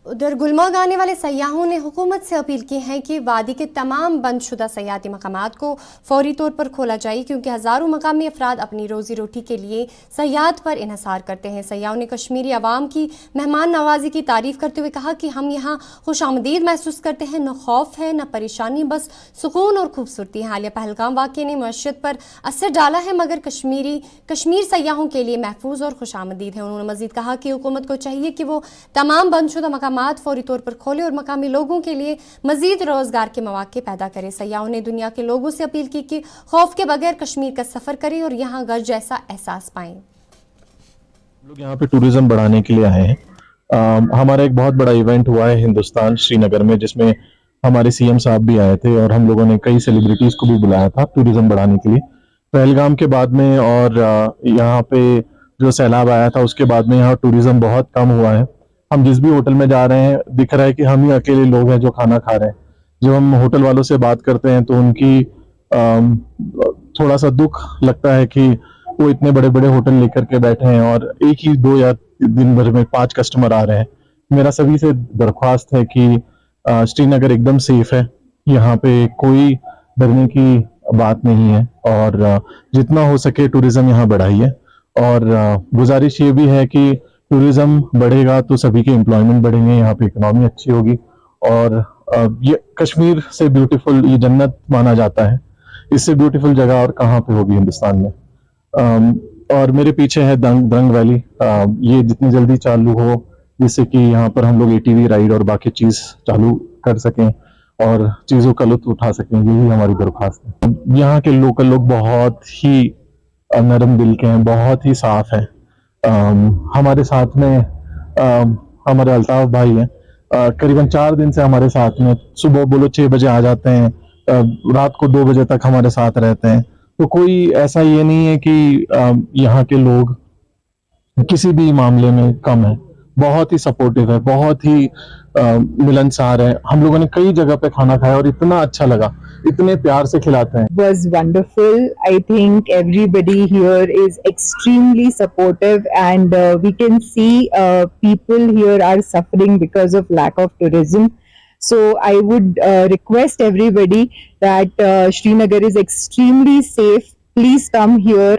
उधर गुलमर्ग आने वाले सयाहों ने हुकूमत से अपील की है कि वादी के तमाम बंदशुदा सयाहती मकामात को फौरी तौर पर खोला जाए, क्योंकि हज़ारों मकामी अफराद अपनी रोज़ी रोटी के लिए सयाहत पर इन्हसार करते हैं। सयाहों ने कश्मीरी अवाम की मेहमान नवाजी की तारीफ करते हुए कहा कि हम यहाँ खुशामदीद महसूस करते हैं, न खौफ है न परेशानी, बस सुकून और खूबसूरती। हालिया पहलगाम वाक़े ने मईशत पर असर डाला है, मगर कश्मीर सयाहों के लिए महफूज और खुशामदीद है। उन्होंने मजीद कहा कि हुकूमत को चाहिए कि वो तमाम बंदशुदा मकामात फौरी तौर पर खोले और मकामी लोगों के लिए मजीद रोजगार के मौके पैदा करे। सयाहों ने दुनिया के लोगों से अपील की कि खौफ के बगैर कश्मीर का सफर करें और यहाँ घर जैसा एहसास पाएं। लोग यहाँ पे टूरिज्म बढ़ाने के लिए आए हैं। हमारा एक बहुत बड़ा इवेंट हुआ है हिंदुस्तान श्रीनगर में, जिसमें हमारे सीएम साहब भी आए थे और हम लोगों ने कई सेलिब्रिटीज को भी बुलाया था टूरिज्म बढ़ाने के लिए। पहलगाम के बाद में और यहाँ पे जो सैलाब आया था उसके बाद में यहाँ टूरिज्म बहुत कम हुआ है। हम जिस भी होटल में जा रहे हैं दिख रहा है कि हम ही अकेले लोग हैं जो खाना खा रहे हैं। जब हम होटल वालों से बात करते हैं तो उनकी थोड़ा सा दुख लगता है कि वो इतने बड़े बड़े होटल लेकर के बैठे हैं और एक ही 2 या दिन भर में 5 कस्टमर आ रहे हैं। मेरा सभी से दरख्वास्त है कि श्रीनगर एकदम सेफ है, यहाँ पे कोई डरने की बात नहीं है और जितना हो सके टूरिज्म यहाँ बढ़ाइए। और गुजारिश ये भी है कि टूरिज्म बढ़ेगा तो सभी के एम्प्लॉयमेंट बढ़ेंगे, यहाँ पे इकोनॉमी अच्छी होगी। और ये कश्मीर से ब्यूटीफुल, ये जन्नत माना जाता है, इससे ब्यूटीफुल जगह और कहाँ पे होगी हिंदुस्तान में। और मेरे पीछे है दंग वैली, ये जितनी जल्दी चालू हो जिससे कि यहाँ पर हम लोग एटीवी राइड और बाकी चीज चालू कर सकें और चीजों का लुत्फ उठा सकें, यही हमारी दरख्वास्त है। यहाँ के लोकल लोग बहुत ही नरम दिल के हैं, बहुत ही साफ है। हमारे साथ में हमारे अल्ताफ भाई हैं, करीबन 4 दिन से हमारे साथ में, सुबह बोलो 6 बजे आ जाते हैं, रात को 2 बजे तक हमारे साथ रहते हैं। तो कोई ऐसा ये नहीं है कि यहाँ के लोग किसी भी मामले में कम है, बहुत ही सपोर्टिव है, बहुत ही मिलनसार है। हम लोगों ने कई जगह पे खाना खाया और इतना अच्छा लगा, इतने प्यार से खिलाते हैं। Was wonderful. I think everybody here is extremely supportive, and we can see people here are suffering because of lack of tourism. So I would request everybody that Srinagar is extremely safe. Please come here.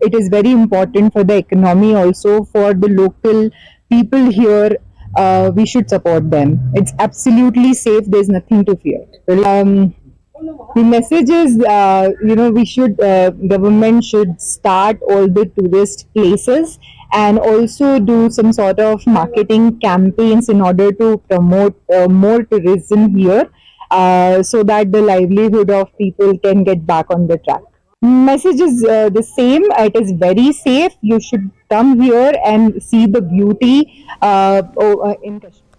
It is very important for the economy, also for the local people here. We should support them. It's absolutely safe. There's nothing to fear. The message is, we should, government should start all the tourist places and also do some sort of marketing campaigns in order to promote more tourism here, so that the livelihood of people can get back on the track. Message is the same. It is very safe. You should come here and see the beauty in Kashmir.